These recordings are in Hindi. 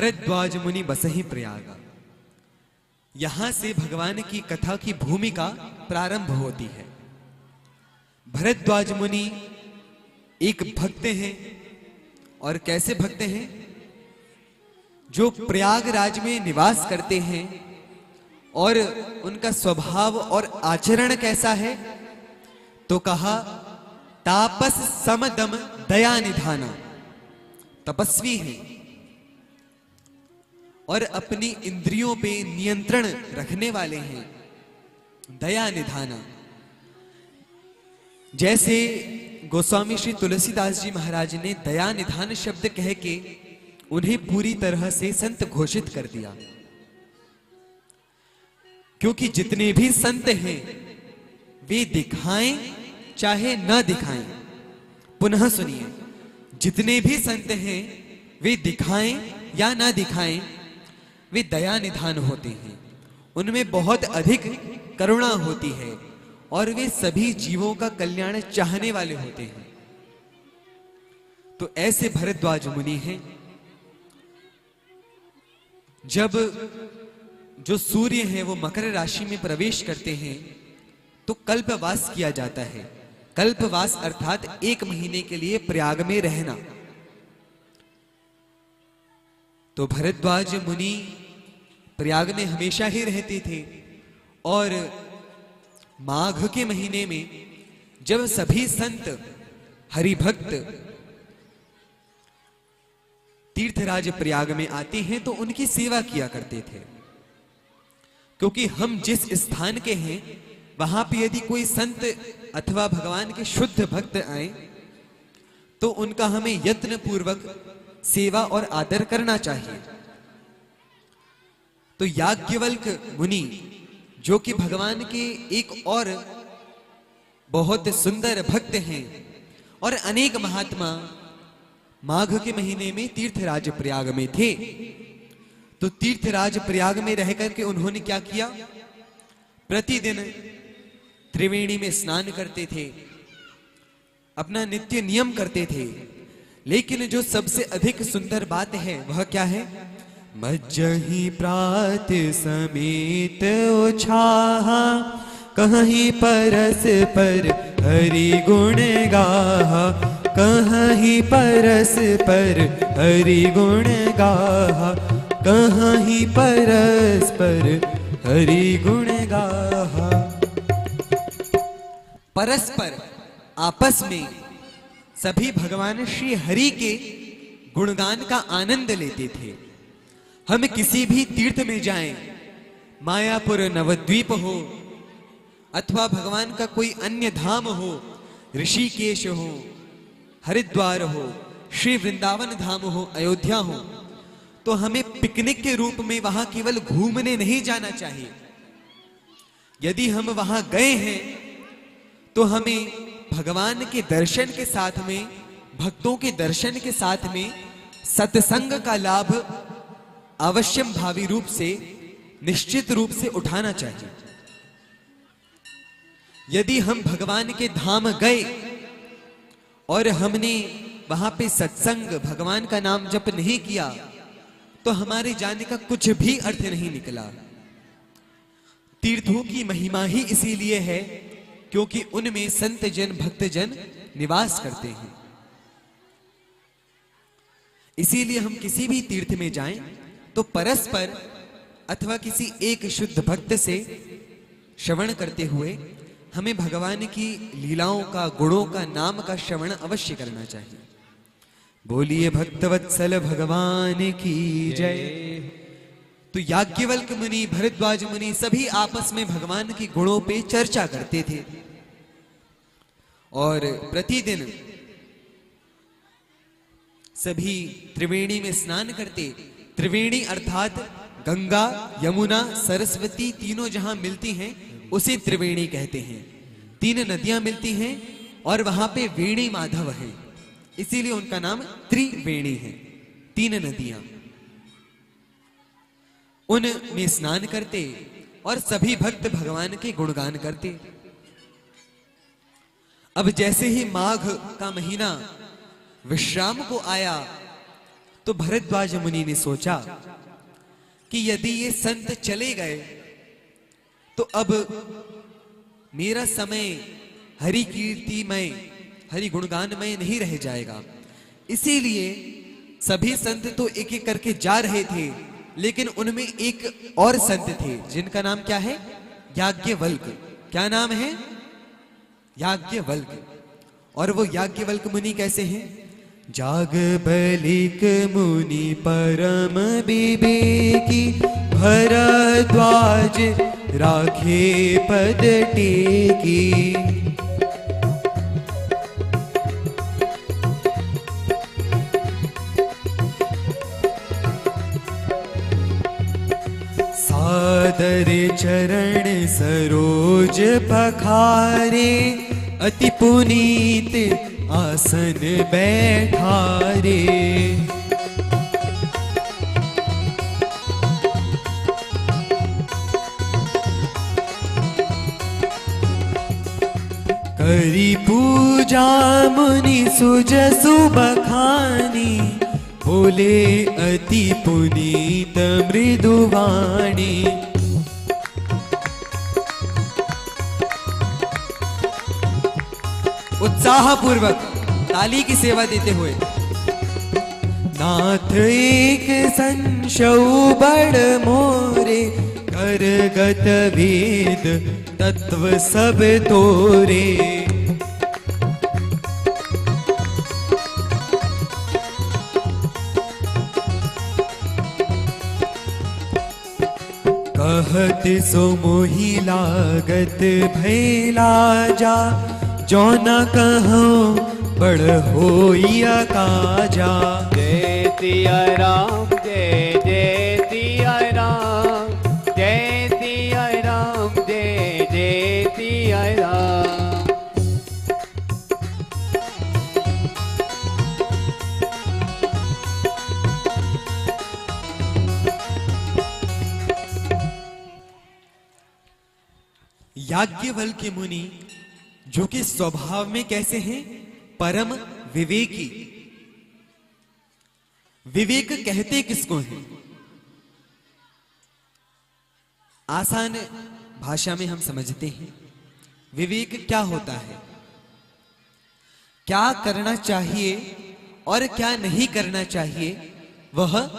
भरद्वाज मुनि बसहि प्रयाग। यहां से भगवान की कथा की भूमिका प्रारंभ होती है। भरद्वाज मुनि एक भक्त हैं, और कैसे भक्त हैं? जो प्रयागराज में निवास करते हैं। और उनका स्वभाव और आचरण कैसा है? तो कहा तापस समदम दया निधाना। तपस्वी हैं और अपनी इंद्रियों पे नियंत्रण रखने वाले हैं। दया निधाना, जैसे गोस्वामी श्री तुलसीदास जी महाराज ने दया निधान शब्द कह के उन्हें पूरी तरह से संत घोषित कर दिया। क्योंकि जितने भी संत हैं वे दिखाएं चाहे न दिखाएं, पुनः सुनिए, जितने भी संत हैं वे दिखाएं या ना दिखाएं, वे दया निधान होते हैं। उनमें बहुत अधिक करुणा होती है और वे सभी जीवों का कल्याण चाहने वाले होते हैं। तो ऐसे भरद्वाज मुनि हैं। जब जो सूर्य है वो मकर राशि में प्रवेश करते हैं तो कल्पवास किया जाता है। कल्पवास अर्थात 1 महीने के लिए प्रयाग में रहना। तो भरद्वाज मुनि प्रयाग में हमेशा ही रहते थे। और माघ के महीने में जब सभी संत हरिभक्त तीर्थराज प्रयाग में आते हैं तो उनकी सेवा किया करते थे। क्योंकि हम जिस स्थान के हैं वहां पे यदि कोई संत अथवा भगवान के शुद्ध भक्त आए तो उनका हमें यत्न पूर्वक सेवा और आदर करना चाहिए। तो याज्ञवल्क मुनि, जो कि भगवान के एक और बहुत सुंदर भक्त हैं, और अनेक महात्मा माघ के महीने में तीर्थराज प्रयाग में थे। तो तीर्थराज प्रयाग में रह करके उन्होंने क्या किया? प्रतिदिन त्रिवेणी में स्नान करते थे, अपना नित्य नियम करते थे। लेकिन जो सबसे अधिक सुंदर बात है वह क्या है? मज्जहि प्रात समेत उछाहा, कहीं परस पर हरि गुण गाहा। कहीं परस पर हरि गुण गाहा, कहीं परस पर हरि गुण गाहा। परस्पर आपस में सभी भगवान श्री हरि के गुणगान का आनंद लेते थे। हम किसी भी तीर्थ में जाएं, मायापुर नवद्वीप हो अथवा भगवान का कोई अन्य धाम हो, ऋषिकेश हो, हरिद्वार हो, श्री वृंदावन धाम हो, अयोध्या हो, तो हमें पिकनिक के रूप में वहां केवल घूमने नहीं जाना चाहिए। यदि हम वहां गए हैं तो हमें भगवान के दर्शन के साथ में, भक्तों के दर्शन के साथ में सत्संग का लाभ अवश्यम भावी रूप से, निश्चित रूप से उठाना चाहिए। यदि हम भगवान के धाम गए और हमने वहां पे सत्संग, भगवान का नाम जप नहीं किया तो हमारे जाने का कुछ भी अर्थ नहीं निकला। तीर्थों की महिमा ही इसीलिए है क्योंकि उनमें संत जन, भक्त जन निवास करते हैं। इसीलिए हम किसी भी तीर्थ में जाएं तो परस्पर अथवा किसी एक शुद्ध भक्त से श्रवण करते हुए हमें भगवान की लीलाओं का, गुणों का, नाम का श्रवण अवश्य करना चाहिए। बोलिए भक्तवत्सल भगवान की जय। तो याज्ञवल्क मुनि, भरद्वाज मुनि सभी आपस में भगवान की गुणों पे चर्चा करते थे और प्रतिदिन सभी त्रिवेणी में स्नान करते। त्रिवेणी अर्थात गंगा, यमुना, सरस्वती तीनों जहां मिलती हैं उसे त्रिवेणी कहते हैं। 3 नदियां मिलती हैं और वहां पे वेणी माधव है, इसीलिए उनका नाम त्रिवेणी है। 3 नदियां, उनमें स्नान करते और सभी भक्त भगवान के गुणगान करते। अब जैसे ही माघ का महीना विश्राम को आया तो भरद्वाज मुनि ने सोचा कि यदि ये संत चले गए तो अब मेरा समय हरि कीर्तिमय, हरि गुणगानमय नहीं रह जाएगा। इसीलिए सभी संत तो एक एक करके जा रहे थे, लेकिन उनमें एक और संत थे जिनका नाम क्या है? याज्ञवल्क। क्या नाम है? याज्ञवल्क। और वो याज्ञवल्क मुनि कैसे हैं? जागबलिक मुनि परम विवेकी, भरद्वाज राखे पद टेकी। सादर चरण सरोज पखारे, अति पुनीत आसन बैठारे। करी पूजा मुनि सुजसु बखानी, बोले अति पुनीत मृदुवाणी। उत्साह पूर्वक ताली की सेवा देते हुए, नाथ एक संशय बड़ मोरे, करगत वेद तत्व सब तोरे। कहत सो मोहि लागत भैला जा, जो न कहूँ बड़ होइया काजा। जय सिया राम, जय जय सिया राम, जय सिया राम, जय जय सिया राम। याज्ञवल्क्य मुनि जो कि स्वभाव में कैसे हैं? परम विवेकी। विवेक कहते किसको हैं? आसान भाषा में हम समझते हैं विवेक क्या होता है, क्या करना चाहिए और क्या नहीं करना चाहिए, वह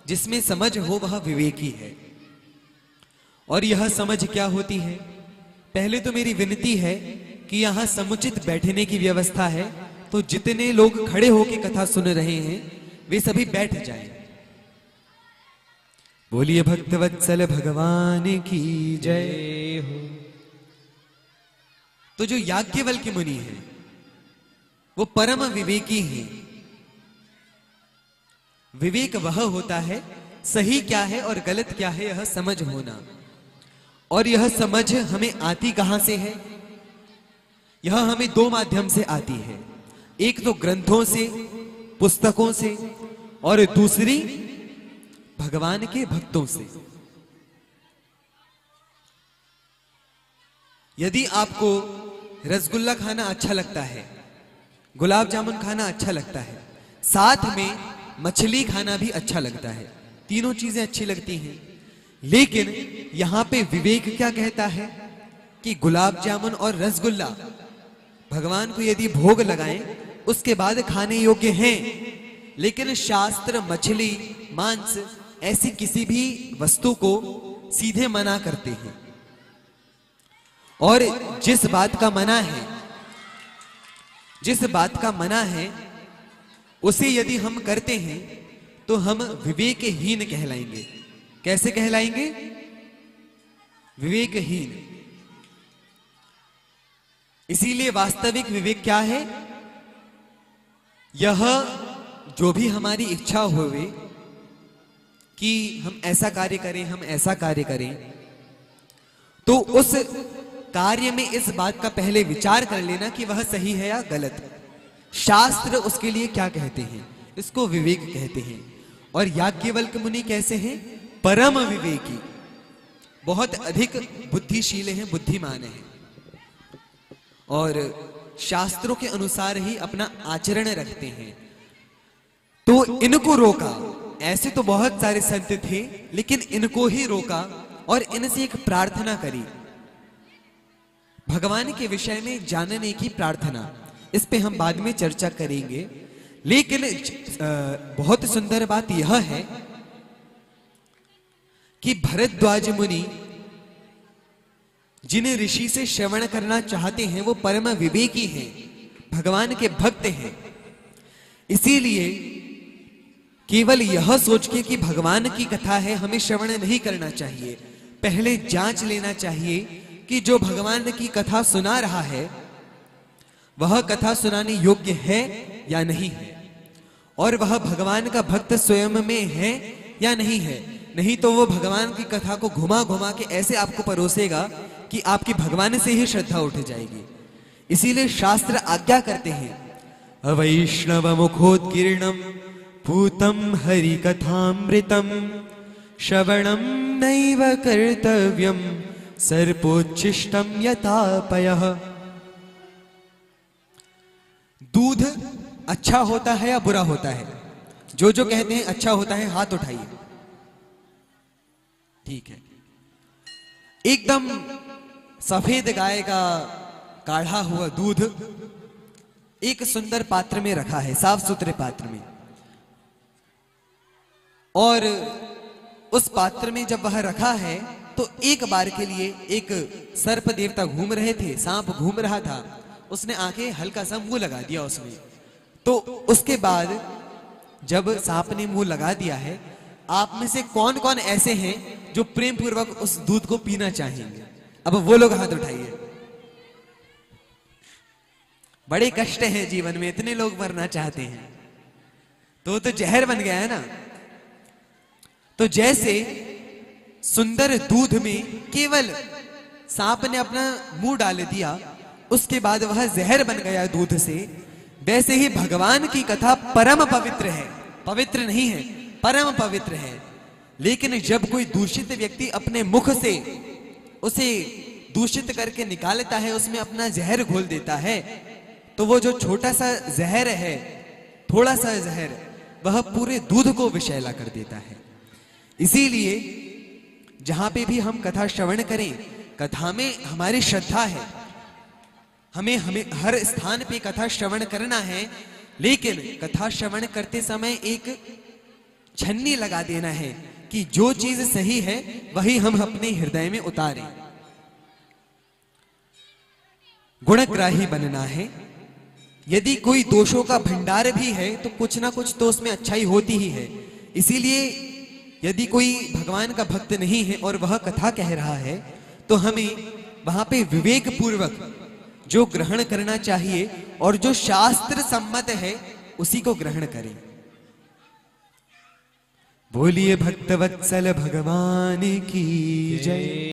जिसमें समझ हो वह विवेकी है। और यह समझ क्या होती है? पहले तो मेरी विनती है कि यहां समुचित बैठने की व्यवस्था है, तो जितने लोग खड़े होकर कथा सुन रहे हैं वे सभी बैठ जाएं। बोलिए भक्तवत्सल भगवान की जय हो। तो जो याज्ञवल्क्य मुनि है वो परम विवेकी हैं। विवेक वह होता है सही क्या है और गलत क्या है यह समझ होना। और यह समझ हमें आती कहां से है? यह हमें दो माध्यम से आती है, एक तो ग्रंथों से, पुस्तकों से, और दूसरी भगवान के भक्तों से। यदि आपको रसगुल्ला खाना अच्छा लगता है, गुलाब जामुन खाना अच्छा लगता है, साथ में मछली खाना भी अच्छा लगता है, तीनों चीजें अच्छी लगती हैं, लेकिन यहां पे विवेक क्या कहता है कि गुलाब जामुन और रसगुल्ला भगवान को यदि भोग लगाएं उसके बाद खाने योग्य हैं, लेकिन शास्त्र मछली, मांस ऐसी किसी भी वस्तु को सीधे मना करते हैं। और जिस बात का मना है उसे यदि हम करते हैं तो हम विवेकहीन कहलाएंगे। कैसे कहलाएंगे? विवेकहीन। इसीलिए वास्तविक विवेक क्या है? यह जो भी हमारी इच्छा होवे कि हम ऐसा कार्य करें, हम ऐसा कार्य करें, तो उस कार्य में इस बात का पहले विचार कर लेना कि वह सही है या गलत। शास्त्र उसके लिए क्या कहते हैं, इसको विवेक कहते हैं। और याज्ञवल्क्य मुनि कैसे हैं? परम विवेकी, बहुत अधिक बुद्धिशील हैं, बुद्धिमान हैं, और शास्त्रों के अनुसार ही अपना आचरण रखते हैं। तो तो इनको रोका। ऐसे तो बहुत सारे संत थे, लेकिन इनको ही रोका और इनसे एक प्रार्थना करी, भगवान के विषय में जानने की प्रार्थना। इस पे हम बाद में चर्चा करेंगे, लेकिन बहुत सुंदर बात यह है कि भरद्वाज मुनि जिन ऋषि से श्रवण करना चाहते हैं वो परम विवेकी हैं, भगवान के भक्त हैं। इसीलिए केवल यह सोच के कि भगवान की कथा है हमें श्रवण नहीं करना चाहिए, पहले जांच लेना चाहिए कि जो भगवान की कथा सुना रहा है वह कथा सुनाने योग्य है या नहीं है, और वह भगवान का भक्त स्वयं में है या नहीं है। नहीं तो वो भगवान की कथा को घुमा घुमा के ऐसे आपको परोसेगा कि आपकी भगवान से ही श्रद्धा उठ जाएगी। इसीलिए शास्त्र आज्ञा करते हैं, अवैष्णव मुखोत्कीर्णम पूतम हरि कथामृतम श्रवणम नैव कर्तव्यम सर्पोच्छिष्टम यथापयः। दूध अच्छा होता है या बुरा होता है? जो जो कहते हैं अच्छा होता है हाथ उठाइए। ठीक है। एकदम सफेद गाय का काढ़ा हुआ दूध एक सुंदर पात्र में रखा है, साफ सुथरे पात्र में, और उस पात्र में जब वह रखा है तो एक बार के लिए एक सर्प देवता घूम रहे थे, सांप घूम रहा था, उसने आके हल्का सा मुंह लगा दिया उसमें। तो उसके बाद जब सांप ने मुंह लगा दिया है, आप में से कौन कौन ऐसे हैं जो प्रेम पूर्वक उस दूध को पीना चाहेंगे? अब वो लोग हाथ उठाइए। बड़े कष्ट है जीवन में, इतने लोग मरना चाहते हैं, तो जहर बन गया है ना। तो जैसे सुंदर दूध में केवल सांप ने अपना मुंह डाल दिया, उसके बाद वह जहर बन गया दूध से, वैसे ही भगवान की कथा परम पवित्र है। पवित्र नहीं है, परम पवित्र है। लेकिन जब कोई दूषित व्यक्ति अपने मुख से उसे दूषित करके निकालता है, उसमें अपना जहर घोल देता है, तो वो जो छोटा सा जहर है, थोड़ा सा जहर, वह पूरे दूध को विषैला कर देता है। इसीलिए जहां पे भी हम कथा श्रवण करें, कथा में हमारी श्रद्धा है, हमें हर स्थान पे कथा श्रवण करना है, लेकिन कथा श्रवण करते समय एक छन्नी लगा देना है कि जो चीज सही है वही हम अपने हृदय में उतारें। गुणग्राही बनना है। यदि कोई दोषों का भंडार भी है तो कुछ ना कुछ तो उसमें अच्छाई होती ही है। इसीलिए यदि कोई भगवान का भक्त नहीं है और वह कथा कह रहा है, तो हमें वहां पे विवेक पूर्वक जो ग्रहण करना चाहिए और जो शास्त्र सम्मत है उसी को ग्रहण करें। बोलिए भक्तवत्सल भगवान की जय।